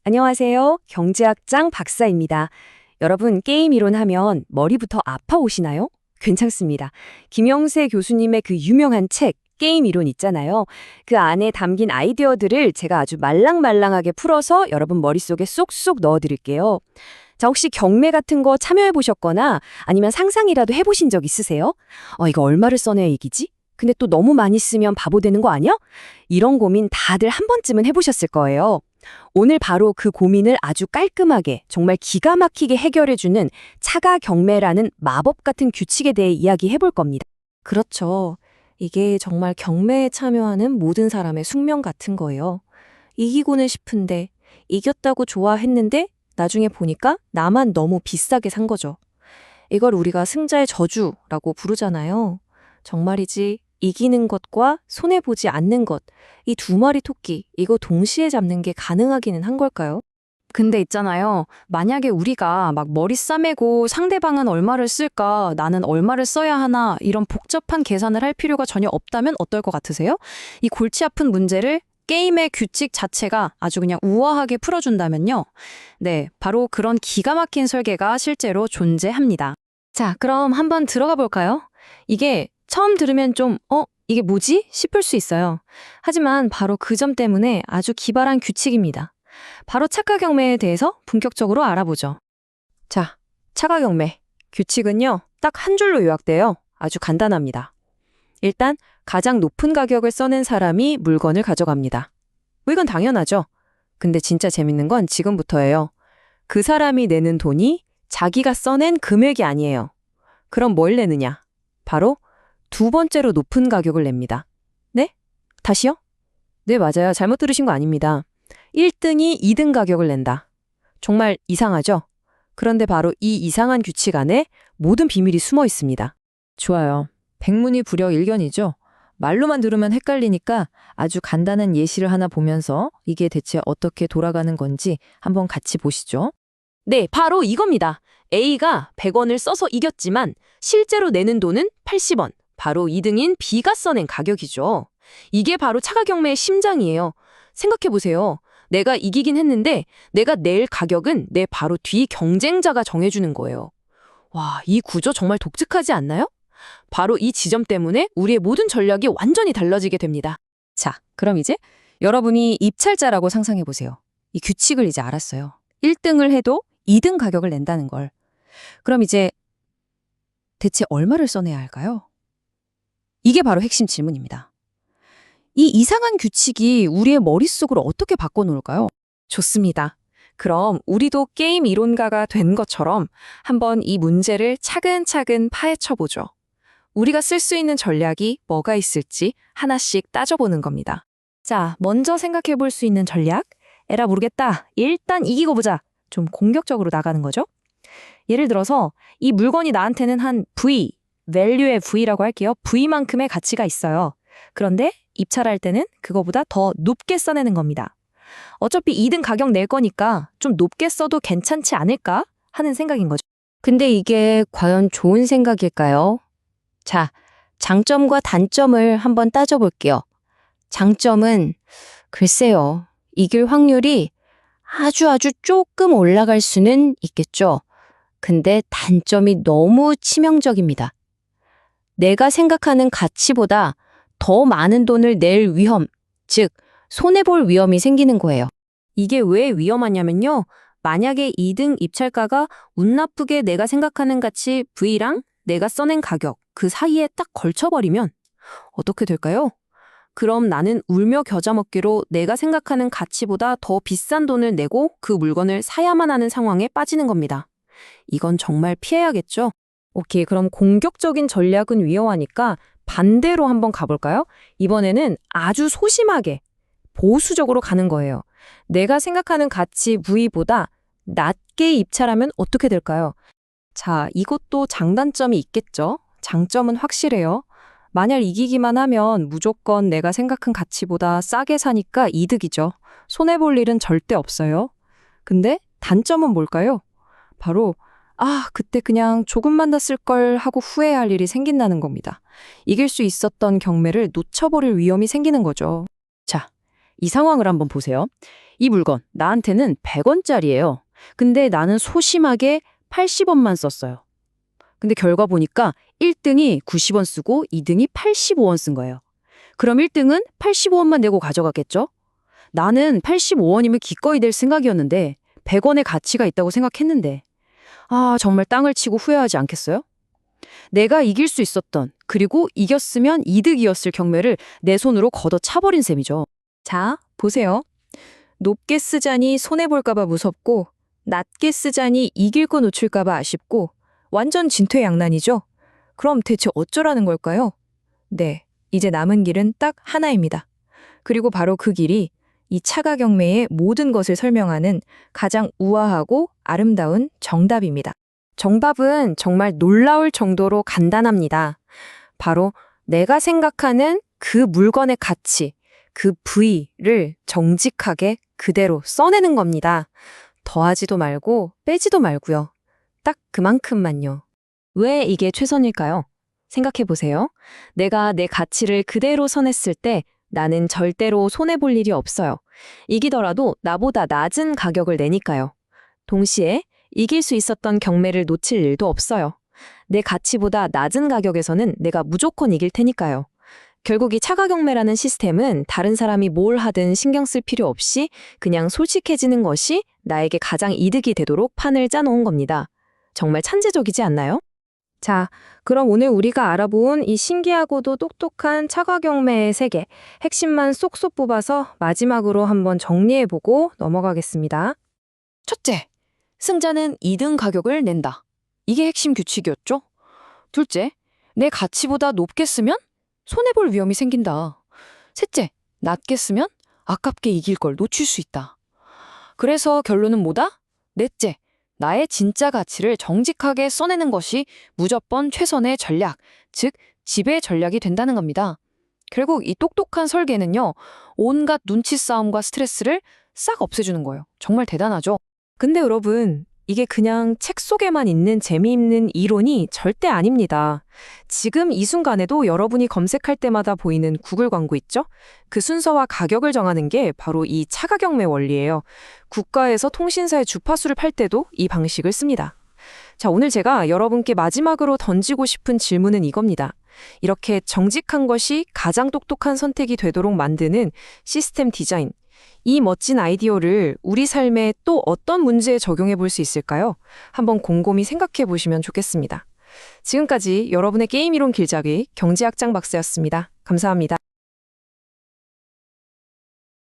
안녕하세요. 경제학장 박사입니다. 여러분, 게임 이론 하면 머리부터 아파오시나요? 괜찮습니다. 김영세 교수님의 그 유명한 책, 게임 이론 있잖아요. 그 안에 담긴 아이디어들을 제가 아주 말랑말랑하게 풀어서 여러분 머릿속에 쏙쏙 넣어드릴게요. 자, 혹시 경매 같은 거 참여해보셨거나 아니면 상상이라도 해보신 적 있으세요? 이거 얼마를 써내야 이기지? 근데 또 너무 많이 쓰면 바보 되는 거 아니야? 이런 고민 다들 한 번쯤은 해보셨을 거예요. 오늘 바로 그 고민을 아주 깔끔하게 정말 기가 막히게 해결해주는 차가 경매라는 마법 같은 규칙에 대해 이야기해 볼 겁니다. 그렇죠. 이게 정말 경매에 참여하는 모든 사람의 숙명 같은 거예요. 이기고는 싶은데, 이겼다고 좋아했는데, 나중에 보니까 나만 너무 비싸게 산 거죠. 이걸 우리가 승자의 저주라고 부르잖아요. 정말이지, 이기는 것과 손해보지 않는 것, 이 두 마리 토끼, 이거 동시에 잡는 게 가능하기는 한 걸까요? 근데 있잖아요. 만약에 우리가 막 머리 싸매고 상대방은 얼마를 쓸까, 나는 얼마를 써야 하나, 이런 복잡한 계산을 할 필요가 전혀 없다면 어떨 것 같으세요? 이 골치 아픈 문제를 게임의 규칙 자체가 아주 그냥 우아하게 풀어준다면요. 네, 바로 그런 기가 막힌 설계가 실제로 존재합니다. 자, 그럼 한번 들어가 볼까요? 이게 처음 들으면 좀, 이게 뭐지? 싶을 수 있어요. 하지만 바로 그 점 때문에 아주 기발한 규칙입니다. 바로 차가 경매에 대해서 본격적으로 알아보죠. 자, 차가 경매. 규칙은요, 딱 한 줄로 요약돼요. 아주 간단합니다. 일단 가장 높은 가격을 써낸 사람이 물건을 가져갑니다. 뭐 이건 당연하죠. 근데 진짜 재밌는 건 지금부터예요. 그 사람이 내는 돈이 자기가 써낸 금액이 아니에요. 그럼 뭘 내느냐? 바로 두 번째로 높은 가격을 냅니다. 네? 다시요? 네, 맞아요. 잘못 들으신 거 아닙니다. 1등이 2등 가격을 낸다. 정말 이상하죠? 그런데 바로 이 이상한 규칙 안에 모든 비밀이 숨어 있습니다. 좋아요. 백문이불여일견이죠. 말로만 들으면 헷갈리니까 아주 간단한 예시를 하나 보면서 이게 대체 어떻게 돌아가는 건지 한번 같이 보시죠. 네, 바로 이겁니다. A가 100원을 써서 이겼지만 실제로 내는 돈은 80원. 바로 2등인 B가 써낸 가격이죠. 이게 바로 차가 경매의 심장이에요. 생각해보세요. 내가 이기긴 했는데 내가 낼 가격은 내 바로 뒤 경쟁자가 정해주는 거예요. 와, 이 구조 정말 독특하지 않나요? 바로 이 지점 때문에 우리의 모든 전략이 완전히 달라지게 됩니다. 자, 그럼 이제 여러분이 입찰자라고 상상해보세요. 이 규칙을 이제 알았어요. 1등을 해도 2등 가격을 낸다는 걸. 그럼 이제 대체 얼마를 써내야 할까요? 이게 바로 핵심 질문입니다. 이 이상한 규칙이 우리의 머릿속으로 어떻게 바꿔놓을까요? 좋습니다. 그럼 우리도 게임 이론가가 된 것처럼 한번 이 문제를 차근차근 파헤쳐보죠. 우리가 쓸 수 있는 전략이 뭐가 있을지 하나씩 따져보는 겁니다. 자, 먼저 생각해 볼 수 있는 전략? 에라 모르겠다. 일단 이기고 보자. 좀 공격적으로 나가는 거죠. 예를 들어서 이 물건이 나한테는 한 V, value의 V라고 할게요. V만큼의 가치가 있어요. 그런데 입찰할 때는 그거보다 더 높게 써내는 겁니다. 어차피 2등 가격 낼 거니까 좀 높게 써도 괜찮지 않을까 하는 생각인 거죠. 근데 이게 과연 좋은 생각일까요? 자, 장점과 단점을 한번 따져볼게요. 장점은 글쎄요. 이길 확률이 아주 조금 올라갈 수는 있겠죠. 근데 단점이 너무 치명적입니다. 내가 생각하는 가치보다 더 많은 돈을 낼 위험, 즉 손해볼 위험이 생기는 거예요. 이게 왜 위험하냐면요. 만약에 2등 입찰가가 운 나쁘게 내가 생각하는 가치 V랑 내가 써낸 가격 그 사이에 딱 걸쳐버리면 어떻게 될까요? 그럼 나는 울며 겨자 먹기로 내가 생각하는 가치보다 더 비싼 돈을 내고 그 물건을 사야만 하는 상황에 빠지는 겁니다. 이건 정말 피해야겠죠? 오케이, 그럼 공격적인 전략은 위험하니까 반대로 한번 가볼까요? 이번에는 아주 소심하게 보수적으로 가는 거예요. 내가 생각하는 가치 V보다 낮게 입찰하면 어떻게 될까요? 자, 이것도 장단점이 있겠죠? 장점은 확실해요. 만약 이기기만 하면 무조건 내가 생각한 가치보다 싸게 사니까 이득이죠. 손해볼 일은 절대 없어요. 근데 단점은 뭘까요? 바로 그때 그냥 조금만 더 쓸 걸 하고 후회할 일이 생긴다는 겁니다. 이길 수 있었던 경매를 놓쳐버릴 위험이 생기는 거죠. 자, 이 상황을 한번 보세요. 이 물건, 나한테는 100원짜리예요. 근데 나는 소심하게 80원만 썼어요. 근데 결과 보니까 1등이 90원 쓰고 2등이 85원 쓴 거예요. 그럼 1등은 85원만 내고 가져갔겠죠? 나는 85원이면 기꺼이 낼 생각이었는데 100원의 가치가 있다고 생각했는데 정말 땅을 치고 후회하지 않겠어요? 내가 이길 수 있었던, 그리고 이겼으면 이득이었을 경매를 내 손으로 걷어 차버린 셈이죠. 자, 보세요. 높게 쓰자니 손해볼까봐 무섭고, 낮게 쓰자니 이길 거 놓칠까봐 아쉽고, 완전 진퇴양난이죠? 그럼 대체 어쩌라는 걸까요? 네, 이제 남은 길은 딱 하나입니다. 그리고 바로 그 길이 이 차가 경매의 모든 것을 설명하는 가장 우아하고 아름다운 정답입니다. 정답은 정말 놀라울 정도로 간단합니다. 바로 내가 생각하는 그 물건의 가치, 그 부위를 정직하게 그대로 써내는 겁니다. 더하지도 말고 빼지도 말고요. 딱 그만큼만요. 왜 이게 최선일까요? 생각해 보세요. 내가 내 가치를 그대로 써냈을 때 나는 절대로 손해볼 일이 없어요. 이기더라도 나보다 낮은 가격을 내니까요. 동시에 이길 수 있었던 경매를 놓칠 일도 없어요. 내 가치보다 낮은 가격에서는 내가 무조건 이길 테니까요. 결국 이 차가 경매라는 시스템은 다른 사람이 뭘 하든 신경 쓸 필요 없이 그냥 솔직해지는 것이 나에게 가장 이득이 되도록 판을 짜놓은 겁니다. 정말 천재적이지 않나요? 자, 그럼 오늘 우리가 알아본 이 신기하고도 똑똑한 차가 경매의 세계, 핵심만 쏙쏙 뽑아서 마지막으로 한번 정리해보고 넘어가겠습니다. 첫째, 승자는 2등 가격을 낸다. 이게 핵심 규칙이었죠. 둘째, 내 가치보다 높게 쓰면 손해볼 위험이 생긴다. 셋째, 낮게 쓰면 아깝게 이길 걸 놓칠 수 있다. 그래서 결론은 뭐다? 넷째, 나의 진짜 가치를 정직하게 써내는 것이 무조건 최선의 전략, 즉 지배 전략이 된다는 겁니다. 결국 이 똑똑한 설계는요, 온갖 눈치 싸움과 스트레스를 싹 없애주는 거예요. 정말 대단하죠? 근데 여러분, 이게 그냥 책 속에만 있는 재미있는 이론이 절대 아닙니다. 지금 이 순간에도 여러분이 검색할 때마다 보이는 구글 광고 있죠? 그 순서와 가격을 정하는 게 바로 이 차가 경매 원리예요. 국가에서 통신사의 주파수를 팔 때도 이 방식을 씁니다. 자, 오늘 제가 여러분께 마지막으로 던지고 싶은 질문은 이겁니다. 이렇게 정직한 것이 가장 똑똑한 선택이 되도록 만드는 시스템 디자인, 이 멋진 아이디어를 우리 삶에 또 어떤 문제에 적용해 볼 수 있을까요? 한번 곰곰이 생각해 보시면 좋겠습니다. 지금까지 여러분의 게임 이론 길잡이 경제학장 박사였습니다. 감사합니다.